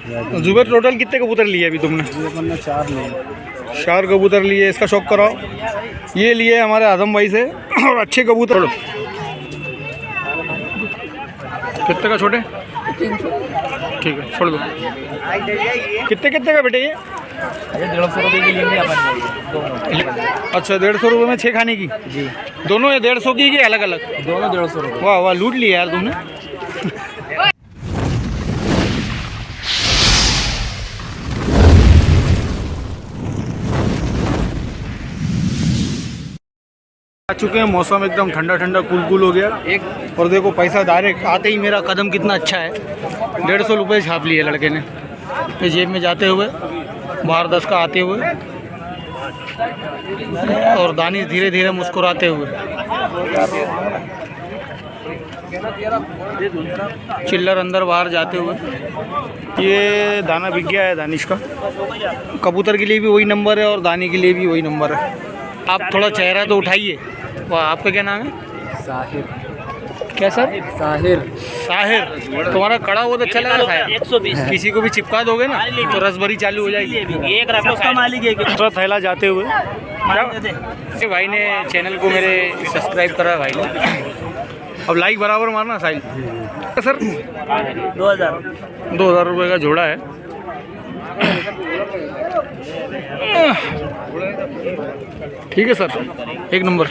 Zubair total कितने कबूतर लिए अभी तुमने? 4 कबूतर लिए। इसका शौक कराओ। ये लिए हमारे आदम भाई से और अच्छे कबूतर। कितने का छोटे? 300। ठीक है, छोड़ दो। कितने कितने का बेटे ये? 150 रुपये की लेंगे अपन। अच्छा, 150 रुपये में 6 खाने की जी। दोनों ये 150 की अलग अलग? दोनों 150 रुपये। वाह वाह, लूट लिया यार तुमने। आ चुके हैं, मौसम एकदम ठंडा ठंडा कूल कूल हो गया। और देखो पैसा डायरेक्ट आते ही मेरा कदम कितना अच्छा है। 150 रुपये छाप लिए लड़के ने ये जेब में जाते हुए, बाहर 10 का आते हुए, और दानिश धीरे धीरे मुस्कुराते हुए, चिल्लर अंदर बाहर जाते हुए। ये दाना बिक गया है दानिश का। कबूतर के लिए भी वही नंबर है और दाने के लिए भी वही नंबर है। आप थोड़ा चेहरा तो उठाइए। वाह, आपका क्या नाम है? साहिर। क्या सर? साहिर। साहिर। तुम्हारा कड़ा बहुत अच्छा लगा साहिर। 120। किसी को भी चिपका दोगे ना तो रसभरी चालू हो जाएगी। एक रखा मालिक है। थोड़ा थैला जाते हुए। क्या भाई ने चैनल को मेरे सब्सक्राइब करा भाई ने। अब लाइक बराबर मारना साहिल। सर 2000 रुपये का जोड़ा है। ठीक है सर, एक नंबर।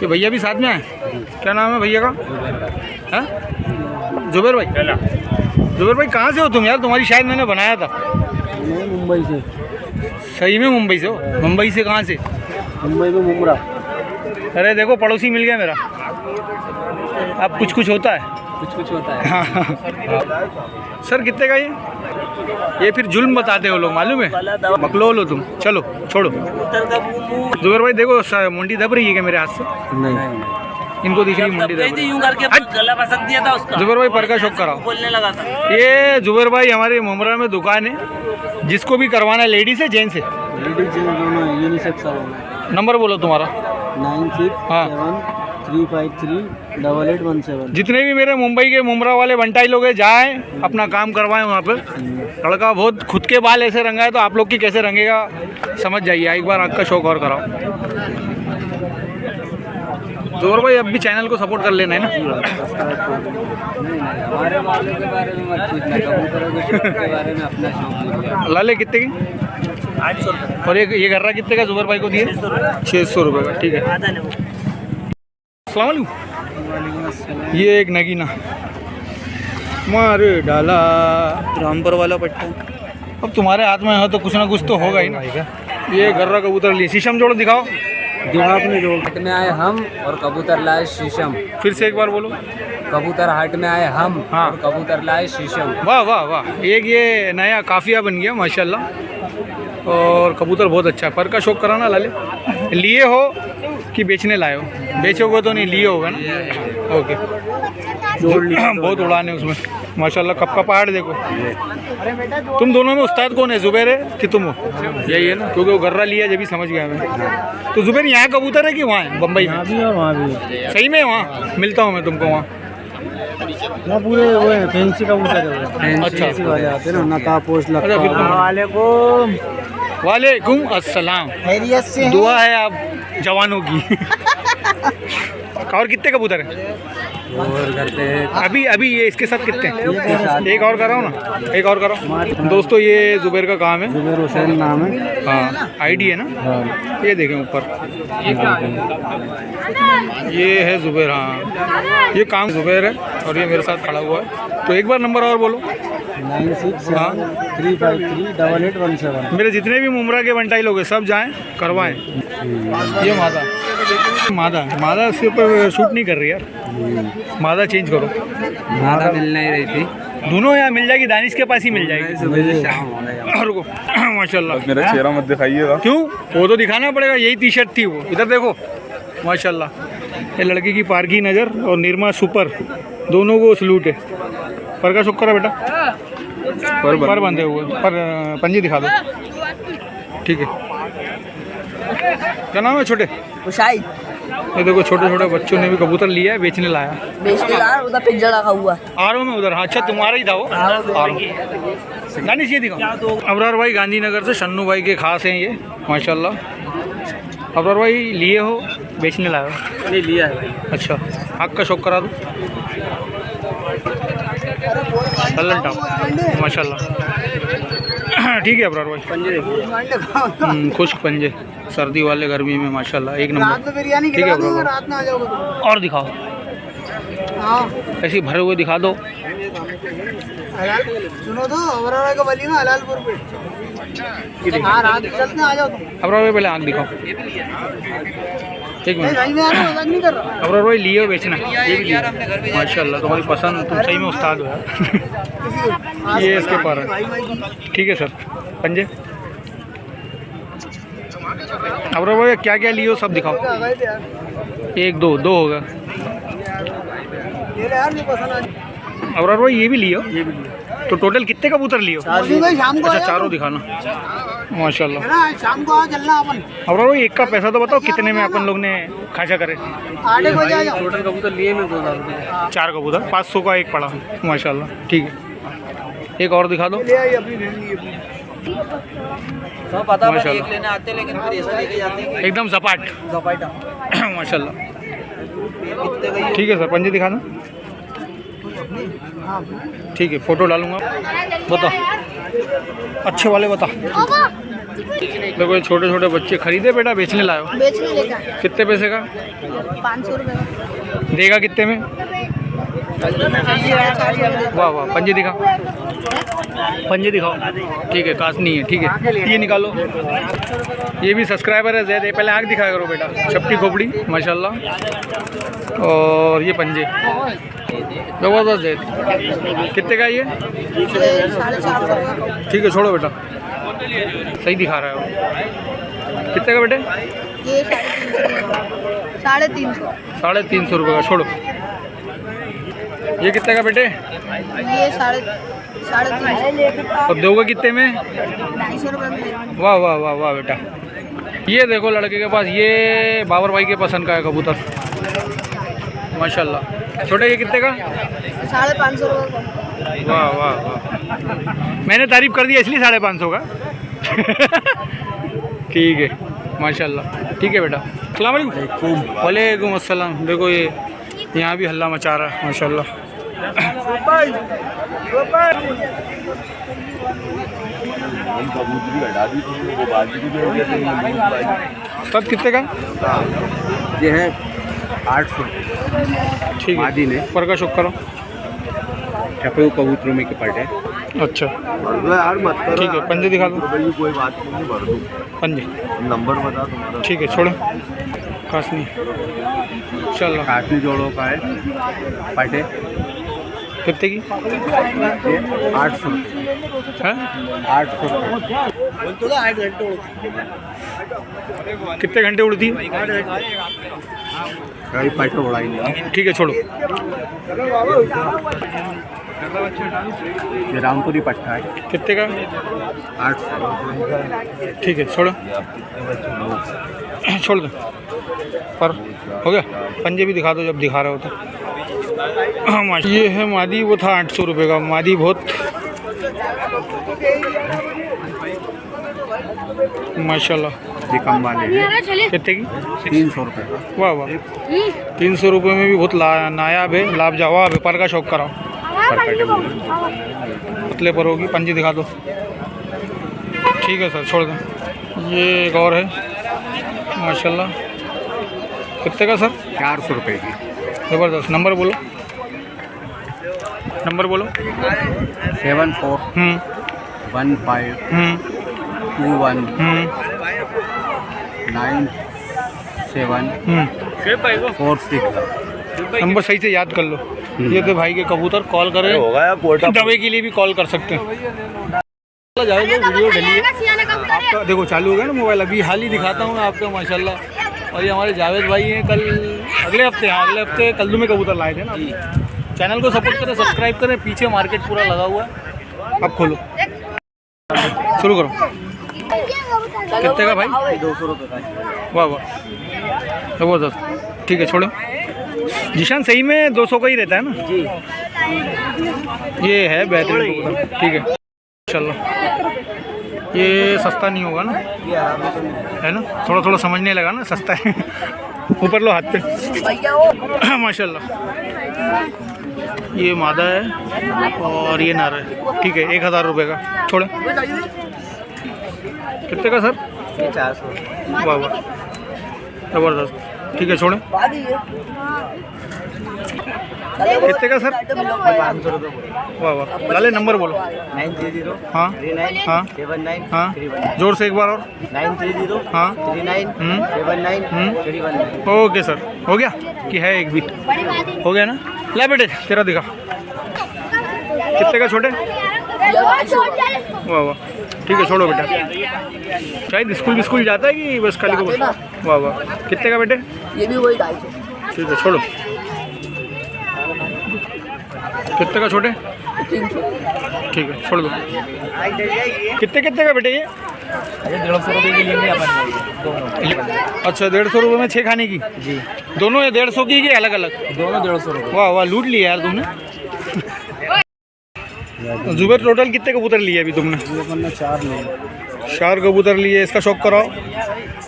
ये भैया भी साथ में आए। क्या नाम है भैया का? हाँ, जुबैर भाई। जुबैर भाई कहाँ से हो तुम यार? तुम्हारी शायद मैंने बनाया था। मुंबई से। सही में मुंबई से हो? मुंबई से कहाँ से? मुंबई में मुमरा। अरे देखो, पड़ोसी मिल गया मेरा। अब कुछ कुछ होता है। कुछ होता है। हाँ। सर कितने का ये फिर जुल्म बताते हो लोग, मालूम है? बकलो लो तुम। चलो छोड़ो। जुबैर भाई देखो, मुंडी दब रही है क्या मेरे हाथ से? नहीं, इनको दिख रही मुंडी दब रही है। गला पसंद दिया था उसका। जुबैर भाई पर का शौक कराओ। बोलने लगा था। ये जुबैर भाई हमारे मुमरा में दुकान है, जिसको भी करवाना है, लेडीज है जेंट्स है? लेडीज दोनों यूनिसेक्स है। नंबर बोलो तुम्हारा। 9673538817। जितने भी मेरे मुंबई के मुमरा वाले बंटाई लोग हैं, जाएं अपना काम करवाएं वहाँ पे। लड़का बहुत खुद के बाल ऐसे रंगा है, तो आप लोग की कैसे रंगेगा समझ जाइए। एक बार आँख का शौक और कराओ। जोर भाई अब भी चैनल को सपोर्ट कर लेना है ना। हमारे मामले के बारे में मत पूछना, कबूतरों के बारे में अपना शौक। लाले कितने की? 800 रुपये। और ये गर्रा कितने का जुबैर भाई को दिए? 600 रुपये का। ठीक है। अस्सलाम वालेकुम। ये एक नगीना मारे डाला, रामपुर वाला पट्टा। अब तुम्हारे हाथ में हो तो कुछ ना कुछ तो होगा ही ना। ये गर्रा कबूतर लिए। शीशम जोड़ दिखाओ। आपने जो हाट में आए हम और कबूतर लाए शीशम। फिर से एक बार बोलो। कबूतर हाट में आए हम। हाँ। और कबूतर लाए शीशम। वाह वाह वाह, एक ये नया काफिया बन गया माशाल्लाह। और कबूतर बहुत अच्छा है। पर का शौक कराना लाले। लिए हो कि बेचने लाए हो? बेचोगे तो नहीं, लिए होगा ना। ओके। बहुत उड़ान है उसमें माशाल्लाह। कब का पहाड़ देखो। तुम दोनों में उस्ताद कौन है, जुबैर है कि तुम हो? यही है ना, क्योंकि वो गर्रा लिया जब भी समझ गया मैं। तो जुबैर यहाँ कबूतर है कि वहाँ है बम्बई में? भी और वहाँ भी। सही में वहाँ मिलता हूँ मैं तुमको वहाँ? पूरे वो है, फैंसी कबूतर है। अच्छा। वाले आते हैं ना, नकापोश लगता अच्छा, फिर तो- वालेकुम। वालेकुम अस्सलाम। खैरियत से दुआ है आप जवानों की। और कितने कबूतर हैं और करते हैं। अभी ये इसके साथ कितने हैं? एक और कराओ ना, एक और कराओ। दोस्तों ये जुबैर का काम है। जुबैर हुसैन नाम है। हाँ, आईडी है ना। हाँ। ये देखें ऊपर, ये है जुबैर। हाँ, ये काम जुबैर है और ये मेरे साथ खड़ा हुआ है। तो एक बार नंबर और बोलो। 9673538817। मेरे जितने भी मुमरा के बंटाई लोग हैं सब जाएं करवाएं। ये मादा इसके ऊपर शूट नहीं कर रही यार। मादा चेंज करो। मादा मिल नहीं रही थी। दोनों यहाँ मिल जाएगी, दानिश के पास ही मिल जाएगी। सुबह से शाम हो गया। रुको, माशाल्लाह। मेरा चेहरा मत दिखाइएगा। क्यों? वो तो दिखाना पड़ेगा। यही टी शर्ट थी वो। इधर देखो माशाल्लाह। ये लड़की की पारगी नज़र और निर्मा सुपर, दोनों को सलूट है। पर का शुक्र है बेटा। पर बंधे हुए, पर पंजी दिखा दो। ठीक है। क्या नाम है छोटे? ये देखो छोटे छोटे बच्चों ने भी कबूतर लिया है, बेचने लाया। बेचने ला उधर पिज्जा रखा हुआ है। आरो में उधर। हाँ अच्छा, तुम्हारा ही था वो। आरो गांधी से दिखाओ। अबरार भाई गांधीनगर से, शन्नू भाई के खास हैं ये माशाल्लाह। अबरार भाई लिए हो, बेचने लाए हो? नहीं लिया है भाई। अच्छा, आग का शौक करा दो। लल्लन टाप माशाल्लाह। ठीक है अबरार भाई। खुश्क पंजे, सर्दी वाले गर्मी में माशाल्लाह एक नंबर। ठीक है अबरार भाई, और दिखाओ। ऐसे भरे हुए दिखा दो। सुनो तो अबरार का वली में हलालपुर पे। हाँ रात में चलते आ जाओ। अबरार भाई पहले आँख दिखाओ। एक मिनट। अबरार भाई लिए हो, बेचना? ये भी लिया माशाल्लाह, तुम्हारी पसंद, तुम सही में उस्ताद हो यार। ये इसके पर है। ठीक है सर। पंजे अबरार भाई क्या क्या लिए हो सब दिखाओ। एक दो होगा। अबरार भाई ये भी लियो? ये भी लियो। तो टोटल कितने कबूतर लियो? अच्छा चारों दिखाना माशाल्लाह। शाम को चलना अपन। अबरार भाई एक का पैसा तो बताओ कितने में अपन लोग ने खर्चा करे? 8 बजे आ जाओ। टोटल कबूतर लिए में 2000 रुपये। 4 कबूतर 500 का एक पड़ा माशाल्लाह। ठीक है, एक और दिखा दो। सब पता है, माशाल्लाह। एक लेने आते लेकिन फिर ऐसे लेके जाते हैं एकदम सपाट जपाइटा। माशाल्लाह। कितने गई? ठीक है सर, पंजे दिखाना। ठीक है, फोटो डालूंगा। बता अच्छे वाले बता। देखो ये छोटे छोटे बच्चे खरीदे बेटा, बेचने लाए हो? बेचने लेकर कितने पैसे का? 500 रुपये। देगा कितने में? वाह वाह, पंजे दिखा, पंजे दिखाओ। ठीक है, कास नहीं है। ठीक है, ये निकालो। ये भी सब्सक्राइबर है ज़ैद। पहले आँख दिखाया करो बेटा। छपटी खोपड़ी माशाल्लाह। और ये पंजे जबरदस्त ज़ैद। कितने का ये? 450। ठीक है, छोड़ो बेटा, सही दिखा रहा है वो। कितने का बेटे? ये 350। 350 रुपये का, छोड़ो। ये कितने का बेटे? ये 350। और दोगे कितने में? 250 रुपये में। वाह वाह वाह वाह बेटा। ये देखो लड़के के पास, ये बाबर भाई के पसंद का है कबूतर माशाल्लाह। छोटे ये कितने का? 550 रुपये। वाह वाह वाह, मैंने तारीफ कर दिया इसलिए 550 का। ठीक है माशाल्लाह। ठीक है बेटा, अस्सलाम वालेकुम। वालेकुम अस्सलाम। देखो ये यहाँ भी हल्ला मचा रहा है माशाल्लाह। सब कितने का? ये है 800। ठीक है, मादी ने पर का शौक करो। छपे हुए कबूतरों में के पलटे। अच्छा यार मत करो। ठीक है, पंजे दिखा दो। कोई बात नहीं, भर दूँ। पंजे नंबर बता तुम्हारा। ठीक है, छोड़ो। खास नहीं चल। काफी जोड़ों का है पलटे। कितने की? 800 है? 800। कितने घंटे उड़ती है? कहीं पैसे उड़ाई नहीं। ठीक है, छोड़ो। ये रामपुरी पट्टा है। कितने का? 800। ठीक है, छोड़ो। छोड़ दो। पर हो गया। पंजे भी दिखा दो जब दिखा रहे हो तो। ये है मादी, वो था 800 रुपये का। मादी बहुत माशाल्लाह। ये कम वाले हैं। कितने की? 300 रुपये का। वाह वाह, 300 रुपये में भी बहुत नायाब है, लाजवाब है। पर का शौक कराओ। पतले पर होगी। पंजे दिखा दो। ठीक है सर, छोड़ दो। ये एक और है माशाल्लाह। कितने का सर? 400 रुपये की। ज़बरदस्त। नंबर बोलो, नंबर बोलो। 74 15 21 97 46। नंबर सही से याद कर लो। ये तो भाई के कबूतर कॉल करें, दवे के लिए भी कॉल कर सकते हैं। जाओ वीडियो डलिए आपका। देखो चालू हो गया ना मोबाइल। अभी हाल ही दिखाता हूँ आपको माशाल्लाह। और ये हमारे जावेद भाई हैं, कल अगले हफ्ते कल्लू में कबूतर लाए थे ना। चैनल को सपोर्ट करें, सब्सक्राइब करें। पीछे मार्केट पूरा लगा हुआ है। अब खोलो, शुरू करो। कितने का भाई? 200 रुपये का। वाह वाह, ज़बरदस्त। ठीक है, छोड़ो। जिशान सही में 200 का ही रहता है ना जी। ये है बेहतरीन कबूतर। ठीक है इंशाल्लाह। ये सस्ता नहीं होगा ना, ये आराम से है ना? थोड़ा थोड़ा समझने लगा ना, सस्ता है। ऊपर लो हाथ पे। माशाल्लाह। ये मादा है और ये नर है। ठीक है, 1000 रुपये का। छोड़े। कितने का सर? ये 400। वाह वाह, ज़बरदस्त। ठीक है, छोड़े। कितने का सर? 500 रुपये। वाह वाह, लाले नंबर बोलो। 930 हाँ 39 हाँ 79 हाँ, 319। जोर से एक बार और। 930 हाँ 39 79 319। ओके सर, हो गया कि है एक भी? हो गया ना? ला बेटे तेरा दिखा। कितने का छोटे? वाह वाह, ठीक है, छोड़ो बेटा। शायद स्कूल जाता है कि बस खाली को? वाह वाह, कितने का बेटे? ये भी वही 250। ठीक है, छोड़ो। कितने का छोटे? 300। ठीक है, छोड़ दो। कितने कितने का बेटे ये? 150 रुपये की लेंगे अपन दोनों। अच्छा, 150 रुपये में 6 खाने की? जी, दोनों ये 150 की कि अलग अलग? दोनों 150 रुपये। वाह वाह, लूट लिया यार तुमने। जुबेर, टोटल कितने कबूतर लिए अभी तुमने? अपन 4 लेंगे। 4 कबूतर लिए। इसका शौक कराओ।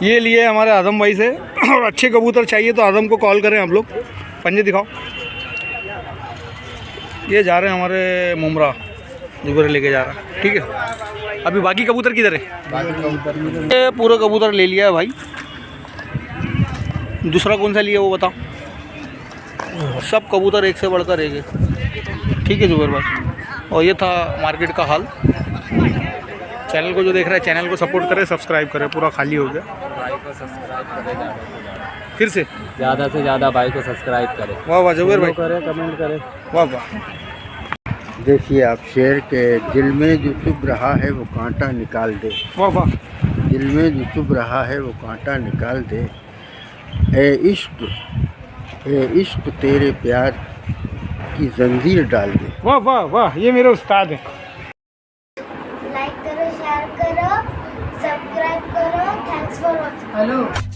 ये लिए हमारे आदम भाई से। और अच्छे कबूतर चाहिए तो आदम को कॉल करें आप लोग। पंजे दिखाओ। ये जा रहे हैं हमारे मुमरा, जुबेर लेके जा रहा है। ठीक है, अभी बाकी कबूतर किधर है? ये पूरा कबूतर ले लिया है भाई। दूसरा कौन सा लिया वो बताओ। सब कबूतर एक से बढ़कर एक है। ठीक है जुबेर भाई, और ये था मार्केट का हाल। चैनल को जो देख रहा है, चैनल को सपोर्ट करें, सब्सक्राइब करें। पूरा खाली हो गया। भाई को सब्सक्राइब करें, फिर से ज़्यादा से ज़्यादा भाई को सब्सक्राइब करें। वाह वाह जुबेर भाई, करें, कमेंट करें। वाह वाह। देखिए आप, शेर के दिल में जो चुभ रहा है वो कांटा निकाल दे। वाह वाह, दिल में जो चुभ रहा है वो कांटा निकाल दे। ए इश्क तेरे प्यार की जंजीर डाल दे। वाह वाह वाह, ये मेरे उस्ताद हैं। लाइक करो, शेयर करो, सब्सक्राइब करो। Thanks for watching. हेलो।